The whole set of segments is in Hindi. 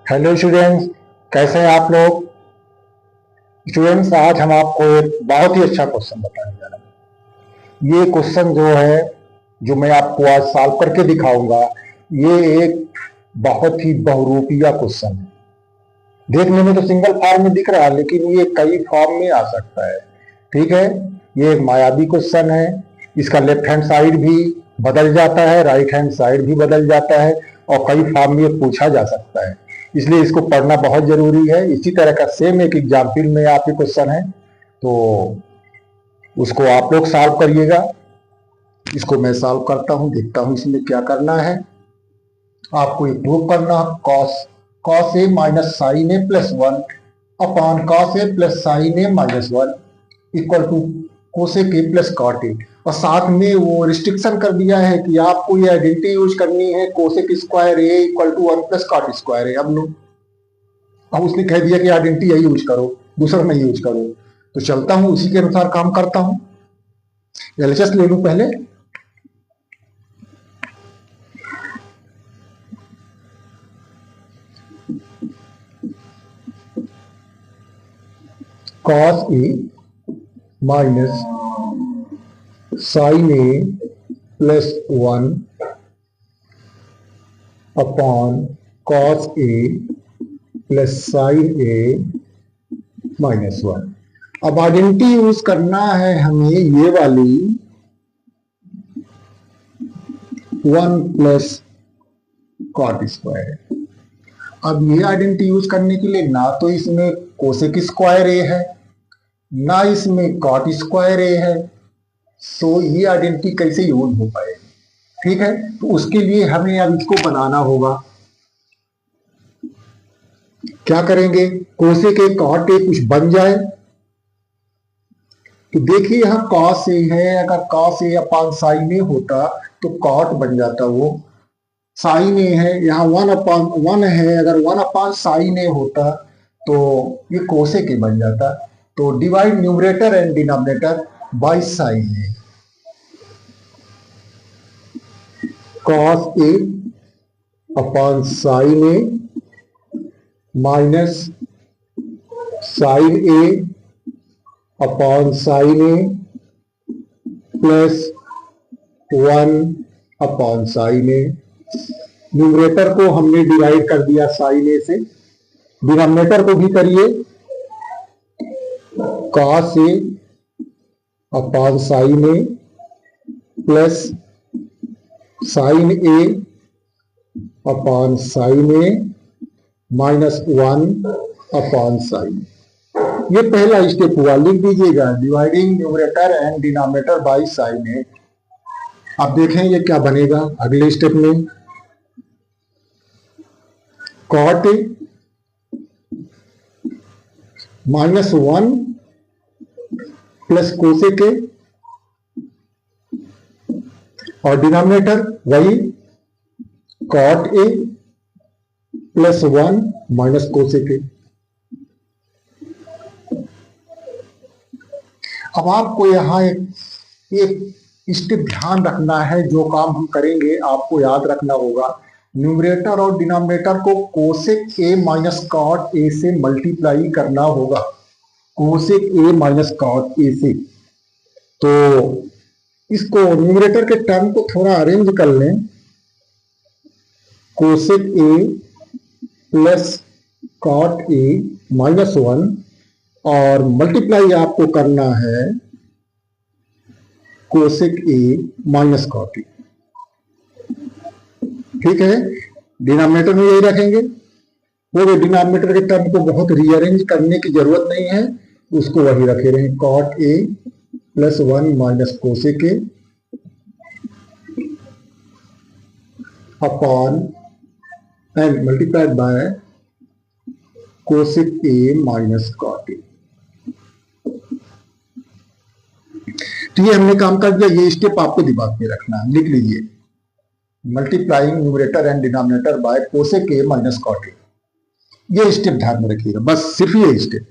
हेलो स्टूडेंट्स, कैसे हैं आप लोग। स्टूडेंट्स, आज हम आपको एक बहुत ही अच्छा क्वेश्चन बताने जा रहे हैं। ये क्वेश्चन जो है, जो मैं आपको आज सॉल्व करके दिखाऊंगा, ये एक बहुत ही बहुरूपिया क्वेश्चन है। देखने में तो सिंगल फॉर्म में दिख रहा है, लेकिन ये कई फॉर्म में आ सकता है। ठीक है, ये एक मायावी क्वेश्चन है। इसका लेफ्ट हैंड साइड भी बदल जाता है, राइट हैंड साइड भी बदल जाता है, और कई फॉर्म में ये पूछा जा सकता है। इसलिए इसको पढ़ना बहुत जरूरी है। इसी तरह का सेम एक एग्जाम्पल में आपके क्वेश्चन है, तो उसको आप लोग सॉल्व करिएगा। इसको मैं सॉल्व करता हूं, देखता हूं इसमें क्या करना है। आपको ये प्रूव करना, cos A minus sine A plus 1 upon cos A plus sine A minus 1 equal to cosec A plus cot A. और साथ में वो रिस्ट्रिक्शन कर दिया है कि आपको ये आइडेंटिटी यूज करनी है, cosec square A equal to 1 plus cot square A. अब उसने कह दिया कि आइडेंटिटी यही यूज करो, दूसरा नहीं यूज करो। तो चलता हूं, उसी के अनुसार काम करता हूं। एलएचएस ले लूं पहले। Cos A minus sine A plus 1 upon cos A plus sine A minus 1। अब आइडेंटिटी यूज करना है हमें ये वाली 1 प्लस कॉट स्क्वायर। अब ये आइडेंटिटी यूज करने के लिए ना तो इसमें कोसेक स्क्वायर ए है, ना इसमें कॉट स्क्वायर ए है, तो ये आइडेंटिटी कैसे यूज हो पाएगी। ठीक है, तो उसके लिए हमें अब इसको बनाना होगा। क्या करेंगे, कोसेक ए कॉट ए कुछ बन जाए। तो देखिए यहां कॉस ए है, अगर कॉस ए अपॉन साइन ए होता तो कॉट बन जाता वो। साइन ए है, यहाँ 1 अपॉन 1 है, अगर 1 अपॉन साइन ए होता तो ये कोसेक ए बन जाता। तो divide numerator and denominator by sine A. Cos A upon sine A minus sine A upon sine A plus 1 upon sine A. Numerator को हमने डिवाइड कर दिया साइन ए से, डिनोमिनेटर को भी करिए। Cos A upon sine A plus sine A upon sine A minus 1 upon sine. ये पहला स्टेप हुआ, लिख दीजिएगा dividing numerator and denominator by sine A. अब देखें ये क्या बनेगा अगले स्टेप में। Cot A minus 1 plus cosec A, और डिनोमिनेटर वही cot A plus 1 minus cosec A. अब आपको यहां एक स्टेप ध्यान रखना है। जो काम हम करेंगे आपको याद रखना होगा, न्यूमरेटर और डिनोमिनेटर को cosec A minus cot A से मल्टीप्लाई करना होगा, cosec A minus cot A से। तो इसको न्यूमरेटर के टर्म को थोड़ा अरेंज कर लें। Cosec A plus cot A minus 1, और मल्टीप्लाई आपको करना है cosec A minus cot A. ठीक है, डिनोमिनेटर में यही रखेंगे। वो डिनोमिनेटर के टर्म को बहुत रीअरेंज करने की जरूरत नहीं है, उसको वही रखे रहें। Cot A plus 1 minus cosec A upon and multiplied by cosec A minus cot A. तो ये हमने काम कर दिया। ये स्टेप आपको दिमाग में रखना है, लिख लीजिए। Multiplying numerator and denominator by cosec A minus cot A. ये स्टेप ध्यान में रखिएगा, बस सिर्फ ये स्टेप।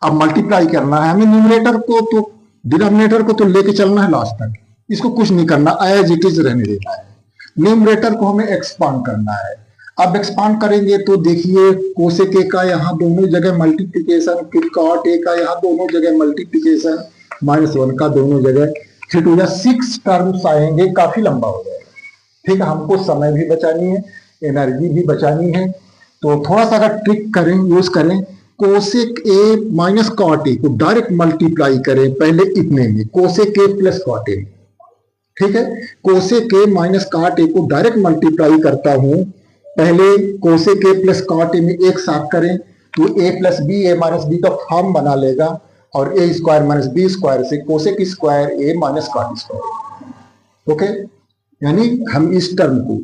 अब मल्टीप्लाई करना है हमें न्यूमरेटर को, तो डिनोमिनेटर को तो लेके चलना है लास्ट तक, इसको कुछ नहीं करना, एज इट इज रहने देना है। न्यूमरेटर को हमें एक्सपांड करना है। अब एक्सपांड करेंगे तो देखिए कोसेक ए का यहाँ दोनों जगह मल्टीप्लीकेशन, फिर कॉट ए का यहाँ दोनों जगह मल्टीप्लीकेशन, -1 का दोनों जगह, फिर टू 6 टर्म्स आएंगे, काफी लंबा हो जाएगा। ठीक है, हमको समय भी बचानी है, एनर्जी भी बचानी है, तो थोड़ा सा अगर ट्रिक करें, यूज करें, cosec A minus cot A को डायरेक्ट मल्टीप्लाई करें पहले इतने में, cosec A plus cot A. ठीक है, cosec A minus cot A को डायरेक्ट मल्टीप्लाई करता हूं, पहले cosec A plus cot A में एक साथ करें तो A plus B, A minus B का फॉर्म बना लेगा, और A square minus B square से cosec square A minus cot square. Okay, यानी हम इस टर्म को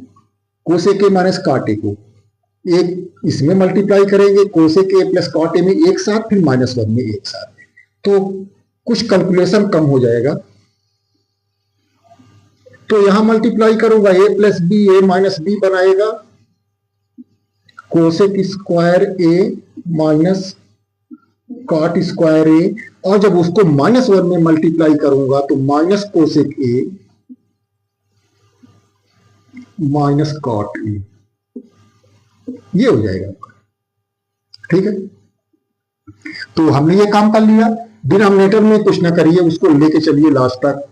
cosec A minus cot A को एक इसमें मल्टीप्लाई करेंगे, cosec A plus cot A में एक साथ, फिर -1 में एक साथ, तो कुछ कैलकुलेशन कम हो जाएगा। तो यहां मल्टीप्लाई करूंगा, ए प्लस बी, ए माइनस बी बनाएगा cosec square A minus cot square ए, और जब उसको -1 में मल्टीप्लाई करूंगा तो minus cosec A minus cot A, ये हो जाएगा। ठीक है, तो हमने ये काम कर लिया। डिनोमिनेटर में कुछ ना करिए, उसको लेके चलिए लास्ट तक,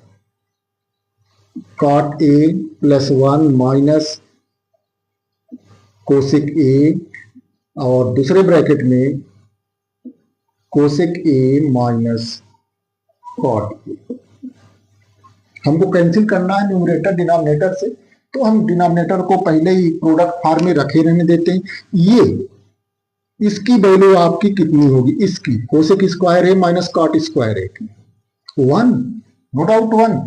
cot A plus 1 minus cosec A, और दूसरे ब्रैकेट में cosec A minus cot A. हमको कैंसिल करना है न्यूमरेटर डिनोमिनेटर से, तो हम डिनोमिनेटर को पहले ही प्रोडक्ट फॉर्म में रखे रहने देते हैं। ये इसकी वैल्यू आपकी कितनी होगी, इसकी cosec square A minus cot square ए की 1, नो डाउट 1,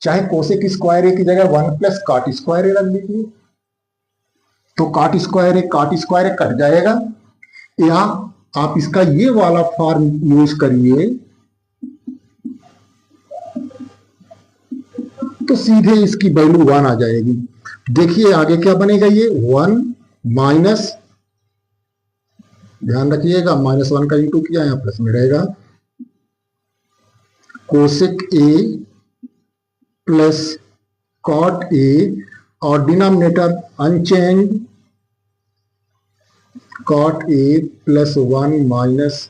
चाहे कोसेक स्क्वायर ए की जगह 1 प्लस कॉट स्क्वायर ए रख लीजिए, तो कॉट स्क्वायर ए कट जाएगा, या आप इसका ये वाला फॉर्म यूज करिए तो सीधे इसकी वैल्यू 1 आ जाएगी। देखिए आगे क्या बनेगा, ये 1 माइनस, ध्यान रखिएगा -1 का इंटू किया, यहां प्लस में रहेगा, cosec A plus cot A, और denominator unchange, cot A plus 1 minus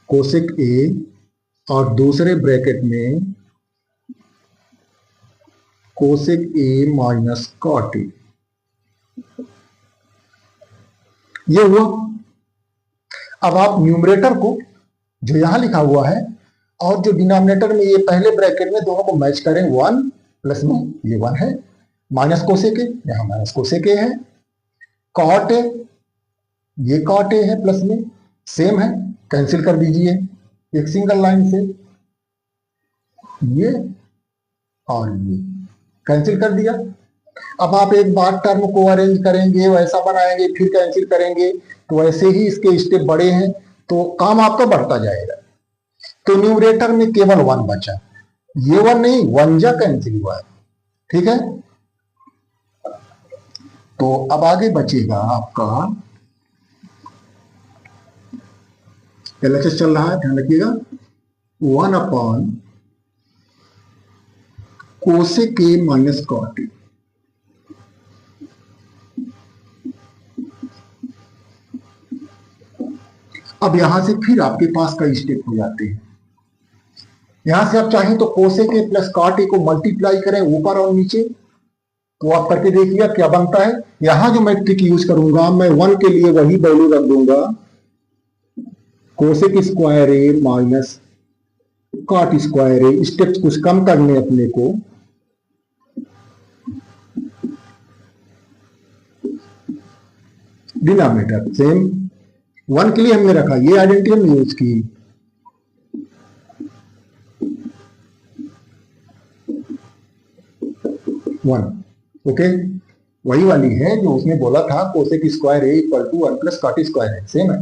cosec A, और दूसरे ब्रैकेट में cosec A minus cot A, ये हुआ। अब आप न्यूमरेटर को जो यहां लिखा हुआ है और जो डिनोमिनेटर में ये पहले ब्रैकेट में, दोनों को मैच करें, 1 प्लस में ये 1 है, माइनस कोसेक ए, यहां माइनस कोसेक ए है, कॉट ए, ये कॉट ए है प्लस में, सेम है, कैंसिल कर दीजिए एक सिंगल लाइन से, ये और ये कैंसिल कर दिया। अब आप एक बार टर्म को अरेंज करेंगे, वैसा बनाएंगे, फिर कैंसिल करेंगे, तो ऐसे ही इसके स्टेप बड़े हैं, तो काम आपका बढ़ता जाएगा। तो न्यूमरेटर में केवल 1 बचा, ये 1 नहीं, 1 जा कैंसिल हुआ है। ठीक है, तो अब आगे बचेगा आपका एलएचएस चल रहा है, ध्यान रखिएगा, 1 upon cosec A minus cot A. अब यहां से फिर आपके पास कई स्टेप हो जाते हैं। यहां से आप चाहें तो cosec A plus cot A को मल्टीप्लाई करें ऊपर और नीचे, तो आप करके देखिए क्या बनता है। यहां जो मैं ट्रिक यूज करूंगा, मैं 1 के लिए वही वैल्यू रख दूंगा, cosec square A minus cot square A. Steps कुछ कम करने अपने को, डिनोमिनेटर सेम 1 के लिए हमने रखा, ये आइडेंटिटी हमने यूज की। ओके, वही वाली है जो उसने बोला था, cosec square A equal to 1 plus cot square है, सेम है।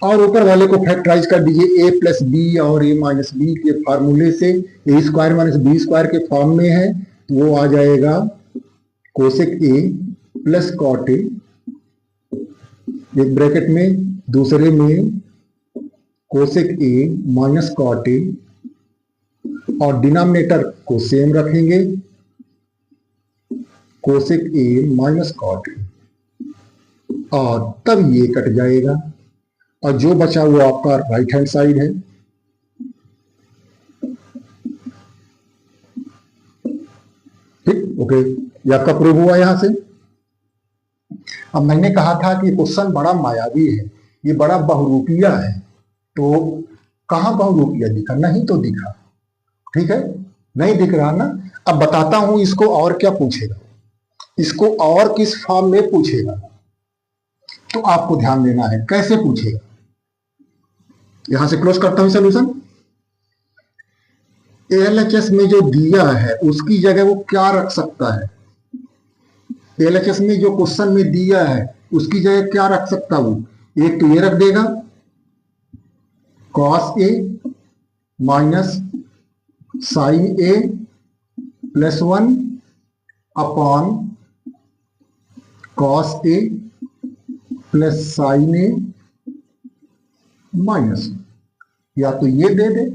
और ऊपर वाले को फैक्टराइज कर दीजिए, ए प्लस बी और ए माइनस बी के फार्मूले से, A square minus B square के फॉर्म में है, तो वो आ जाएगा cosec A plus cot A, एक ब्रैकेट में, दूसरे में cosec A minus cot A, और डिनोमिनेटर को सेम रखेंगे, cosec A minus cot A, और तब ये कट जाएगा और जो बचा वो आपका राइट हैंड साइड है। ठीक, ओके, ये आपका प्रूव हुआ यहां से। अब मैंने कहा था कि क्वेश्चन बड़ा मायावी है, ये बड़ा बहुरूपिया है, तो कहां बहुरूपिया दिखा? नहीं तो दिखा, ठीक है, नहीं दिख रहा ना। अब बताता हूं इसको और क्या पूछेगा, इसको और किस फॉर्म में पूछेगा, तो आपको ध्यान देना है कैसे पूछेगा। यहां से क्लोज करता हूं सोल्यूशन। एलएचएस में जो दिया है उसकी जगह वो क्या रख सकता है? एलएचएस में जो क्वेश्चन में दिया है उसकी जगह क्या रख सकता है वो? एक तो ये रख देगा cos A minus sine A plus 1 upon cos A plus sine A minus, या तो ये दे दे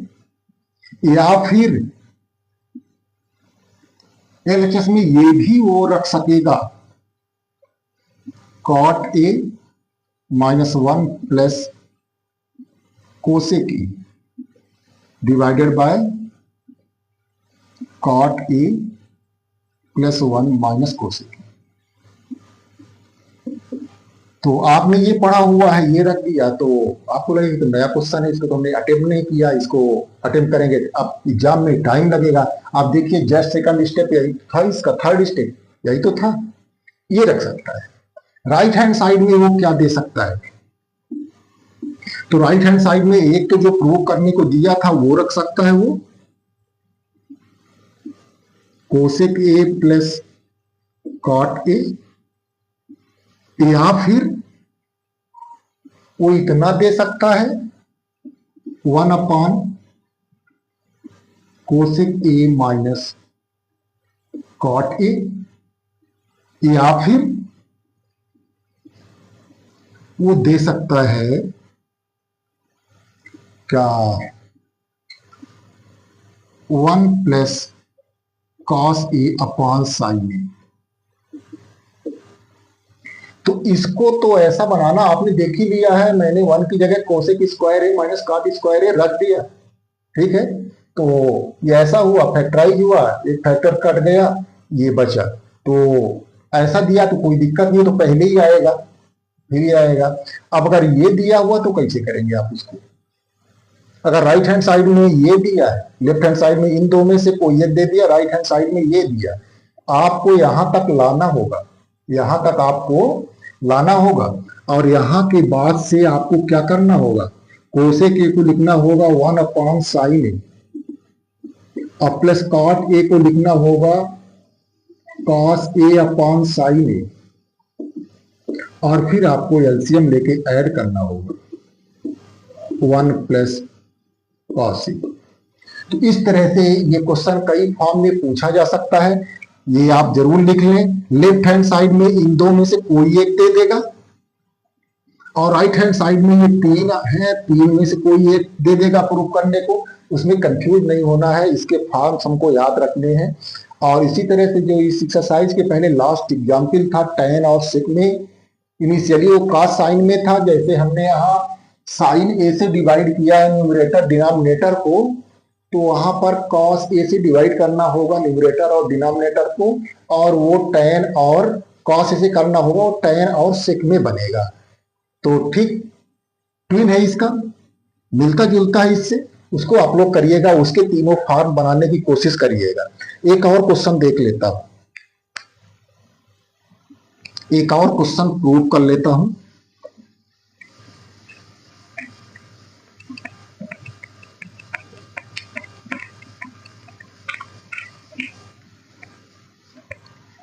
या फिर एलएचएस में ये भी वो रख सकेगा cot A minus 1 plus cosec A divided by cot A plus 1 minus cosec A. तो आपने ये पढ़ा हुआ है, ये रख दिया, तो आपको लगेगा तो नया क्वेश्चन है, इसको तो हमने अटेम्प्ट नहीं किया, इसको अटेम्प्ट करेंगे अब एग्जाम में टाइम लगेगा। आप देखिए जस्ट सेकंड स्टेप यही था, इसका थर्ड स्टेप यही तो था, ये रख सकता है। राइट हैंड साइड में वो क्या दे सकता है? तो राइट हैंड साइड में एक तो जो प्रूव करने को दिया था वो रख सकता है, वो cosec A plus cot A, या फिर वो इतना दे सकता है 1 upon cosec A minus cot A, या फिर वो दे सकता है क्या 1 plus cos A upon sine A. तो इसको तो ऐसा बनाना आपने देख ही लिया है, मैंने 1 की जगह cosec square A minus cot square ए रख दिया, ठीक है। तो ये ऐसा हुआ, फैक्टराइज हुआ, एक फैक्टर कट गया, ये बचा, तो ऐसा दिया तो कोई दिक्कत नहीं, तो पहले ही आएगा, फिर ही आएगा। अब अगर ये दिया हुआ तो कैसे करेंगे आप इसको? अगर राइट हैंड साइड में ये दिया है, लेफ्ट हैंड साइड में इन दो में से कोई एक दे दिया, राइट हैंड साइड में ये दिया, आपको यहां तक लाना होगा, यहां तक आपको लाना होगा, और यहां के बाद से आपको क्या करना होगा? कोसेक ए को लिखना होगा 1 अपॉन साइन ए, और प्लस कॉट ए को लिखना होगा कॉस ए अपॉन साइन ए, और फिर आपको एलसीएम लेके ऐड करना होगा 1 प्लस कॉस ए। तो इस तरह से ये क्वेश्चन कई फॉर्म में पूछा जा सकता है, ये आप जरूर लिख लें। लेफ्ट हैंड साइड में इन दो में से कोई एक दे देगा, और राइट हैंड साइड में ये 3 है, 3 में से कोई एक दे देगा प्रूव करने को। उसमें कंफ्यूज नहीं होना है, इसके फॉर्म्स हमको याद रखने हैं। और इसी तरह से जो इस एक्सरसाइज के पहले लास्ट एग्जाम्पल था tan और sec में, इनिशियली वो cos साइन में था, जैसे हमने यहाँ साइन ए से डिवाइड किया है न्यूमरेटर डिनोमिनेटर को, तो वहां पर cos ए से डिवाइड करना होगा न्यूमरेटर और डिनोमिनेटर को, और वो tan और cos ए से करना होगा, वो tan और sec में बनेगा। तो ठीक ट्विन है, इसका मिलता जुलता है इससे, उसको आप लोग करिएगा, उसके तीनों फॉर्म बनाने की कोशिश करिएगा। एक और क्वेश्चन देख लेता हूं, एक और क्वेश्चन प्रूव कर लेता हूं।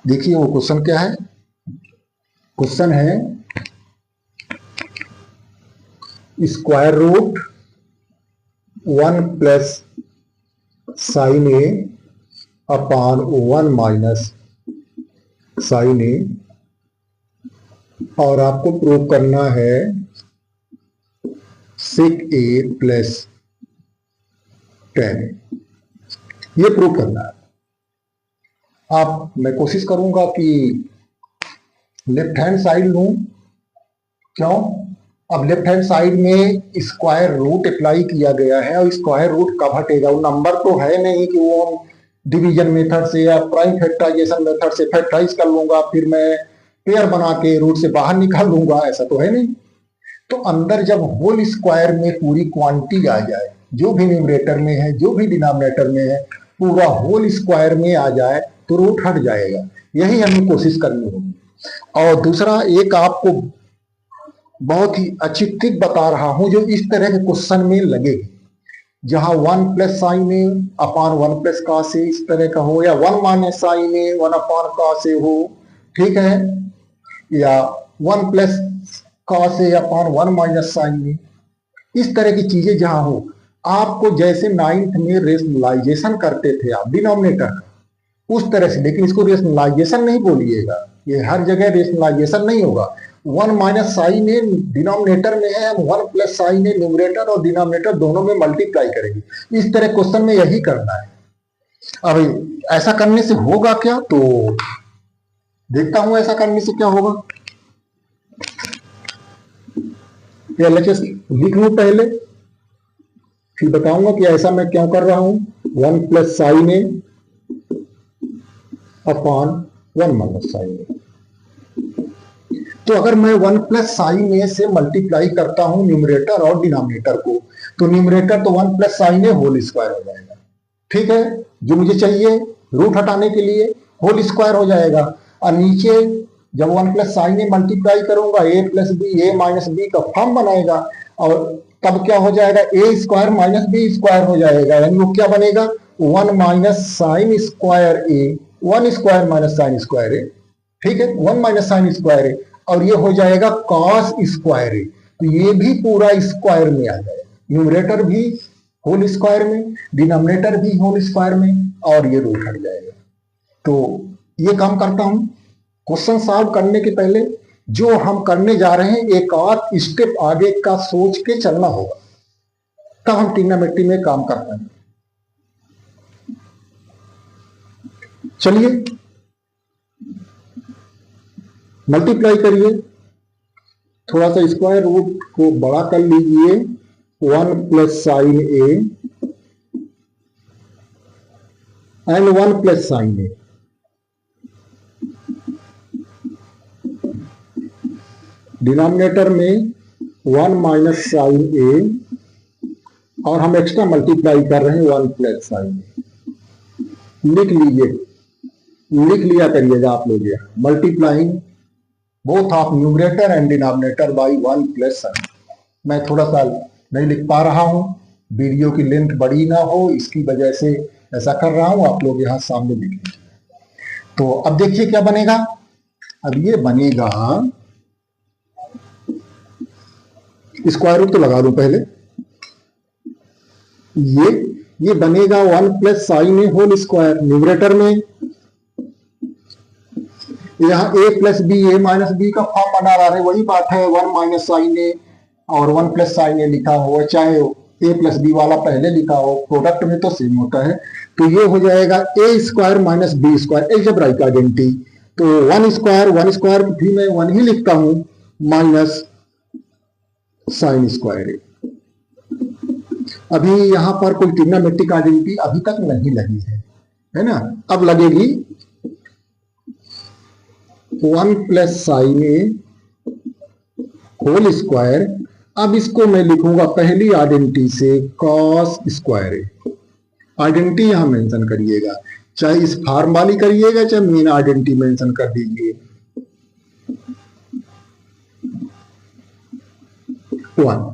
देखिए वो क्वेश्चन क्या है, क्वेश्चन है square root 1 plus sine A upon 1 minus sine ए, और आपको प्रूव करना है सेक ए प्लस tan ए, ये प्रूव करना है। अब मैं कोशिश करूंगा कि लेफ्ट हैंड साइड लूं। क्यों? अब लेफ्ट हैंड साइड में स्क्वायर रूट अप्लाई किया गया है और स्क्वायर रूट कब हटेगा? वो नंबर तो है नहीं कि वो हम डिवीजन मेथड से या प्राइम फैक्टराइजेशन मेथड से फैक्टराइज कर लूंगा, फिर मैं पेयर बना के रूट से बाहर निकाल लूंगा, ऐसा तो है नहीं। तो अंदर जब होल स्क्वायर में पूरी क्वांटिटी आ जाए, जो भी न्यूमरेटर में है जो भी डिनोमिनेटर में है, पूरा होल स्क्वायर में आ जाए तो रूट हट जाएगा। यही हमें कोशिश करनी होगी। और दूसरा एक आपको बहुत ही अच्छी ट्रिक बता रहा हूं जो इस तरह के क्वेश्चन में लगेगी, जहां one plus sine A upon one plus का से इस तरह का हो, या वन माइनस साइन ए वन अपॉन का से हो, ठीक है, या वन प्लस का से अपॉन वन माइनस साइन ए, इस तरह की चीजें जहां हो, आपको जैसे नाइन्थ में रेशनलाइजेशन करते थे आप डिनोमिनेटर, उस तरह से, लेकिन इसको रेशनलाइजेशन नहीं बोलिएगा, ये हर जगह रेशनलाइजेशन नहीं होगा। वन माइनस साइन ए डिनोमिनेटर में है, हम one plus sine A numerator और डिनोमिनेटर दोनों में मल्टीप्लाई करेंगे। इस तरह क्वेश्चन में यही करना है। अब ऐसा करने से होगा क्या, तो देखता हूं ऐसा करने से क्या होगा। LHS लिख लूं पहले, फिर बताऊंगा कि ऐसा मैं क्यों कर रहा हूं। One plus sine A upon one minus sine A. तो अगर मैं वन प्लस साइन ए से मल्टीप्लाई करता हूं न्यूमरेटर और डिनोमिनेटर को, तो न्यूमरेटर तो वन प्लस साइन ए होल स्क्वायर हो जाएगा, ठीक है, जो मुझे चाहिए रूट हटाने के लिए होल स्क्वायर हो जाएगा। और नीचे जब one plus sine a multiply करूंगा, ए प्लस बी ए माइनस बी का फॉर्म बनाएगा, और तब क्या हो जाएगा, a square minus B square हो जाएगा, यानी वो क्या बनेगा, one minus sine square a, one square minus sine square a, ठीक है, वन माइनस साइन स्क्वायर ए, और ये हो जाएगा कॉस स्क्वायर ए। तो ये भी पूरा स्क्वायर में आ जाएगा, न्यूमरेटर भी होल स्क्वायर में, डिनोमिनेटर भी होल स्क्वायर में, और ये रूट हट जाएगा। तो ये काम करता हूं। क्वेश्चन सॉल्व करने के पहले जो हम करने जा रहे हैं, एक और स्टेप आगे का सोच के चलना होगा, तब हम ट्रिग्नोमेट्री में काम कर पाएंगे। चलिए मल्टीप्लाई करिए, थोड़ा सा स्क्वायर रूट को बड़ा कर लीजिए, one plus sine A and one plus sine A, denominator में वन माइनस साइन ए, और हम एक्स्ट्रा मल्टीप्लाई कर रहे हैं वन प्लस साइन ए। लिख लीजिए, लिख लिया करिएगा आप लोग, multiplying both of numerator and denominator by one plus sign. मैं थोड़ा सा नहीं लिख पा रहा हूं, वीडियो की लेंथ बड़ी ना हो इसकी वजह से ऐसा कर रहा हूं, आप लोग यहां सामने लिख लीजिए। तो अब देखिए क्या बनेगा। अब ये बनेगा, स्क्वायर रूट तो लगा दूं पहले, ये बनेगा वन प्लस साइन ए होल स्क्वायर, न्यूमरेटर में यहाँ ए प्लस बी ए माइनस बी का फॉर्म बना रहा है, वही बात है, वन माइनस साइन ए और वन प्लस साइन ए लिखा हो, चाहे ए प्लस बी वाला पहले लिखा हो, प्रोडक्ट में तो सेम होता है। तो ये हो जाएगा a square minus B square, algebraic identity. तो वन स्क्वायर भी मैं वन ही लिखता हूं, माइनस साइन स्क्वायर ए। अभी यहां पर कोई ट्रिग्नोमेट्रिक आइडेंटिटी अभी तक नहीं लगी है ना, अब लगेगी। वन प्लस साइन ए होल स्क्वायर, अब इसको मैं लिखूंगा पहली आइडेंटिटी से कॉस स्क्वायर ए। आइडेंटिटी यहां मेंशन करिएगा, चाहे इस फॉर्म वाली करिएगा चाहे मेन आइडेंटिटी मेंशन कर दीजिए, वन,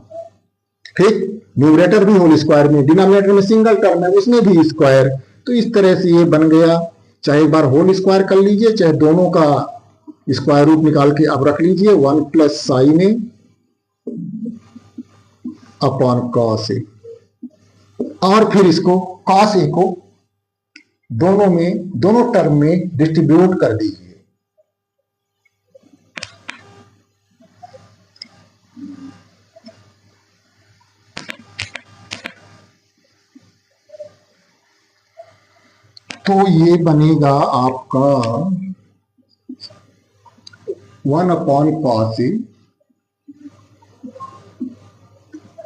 ठीक। न्यूमरेटर भी होल स्क्वायर में, डिनोमिनेटर में सिंगल टर्म है उसमें भी स्क्वायर, तो इस तरह से ये बन गया। चाहे एक बार होल स्क्वायर कर लीजिए, चाहे दोनों का स्क्वायर रूट निकाल के अब रख लीजिए, one plus sine A upon cos ए, और फिर इसको कॉस ए को दोनों टर्म में डिस्ट्रीब्यूट कर दीजिए। तो ये बनेगा आपका 1/cos A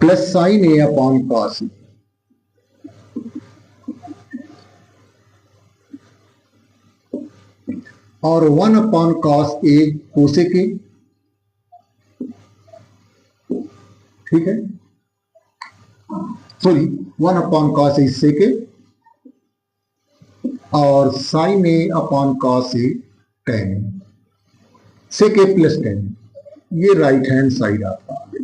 plus sin A/cos A, और 1/cos A cosec A, ठीक है, sorry 1/cos A sec A और sin A/cos A tan A, sec A plus tan A, ये राइट हैंड साइड आपका आ गया।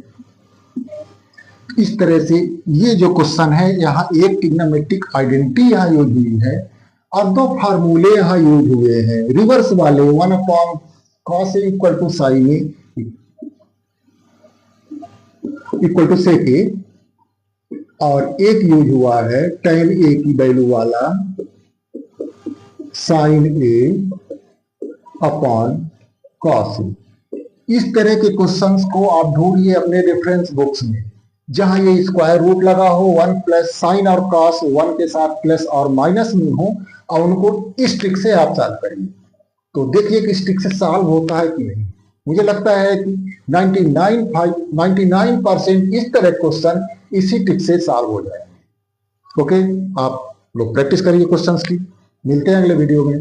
इस तरह से ये जो क्वेश्चन है, यहाँ एक ट्रिग्नोमेट्रिक आइडेंटिटी यहाँ यूज हुई है और दो फार्मूले यहाँ यूज हुए हैं रिवर्स वाले, 1/cos A equal to sin A equal to sec A, और एक यूज हुआ है tan A की वैल्यू वाला sin A/cos A। इस तरह के क्वेश्चंस को आप ढूंढिए अपने रेफरेंस बुक्स में, जहां ये स्क्वायर रूट लगा हो, 1 प्लस साइन और कॉस 1 के साथ प्लस और माइनस में हो, और उनको इस ट्रिक से आप सॉल्व करिए। तो देखिए कि इस ट्रिक से सॉल्व होता है कि नहीं। मुझे लगता है कि 99% इस तरह क्वेश्चन इसी ट्रिक से सॉल्व हो जाए। ओके, आप लोग प्रैक्टिस करिए क्वेश्चंस की। मिलते हैं अगले वीडियो में।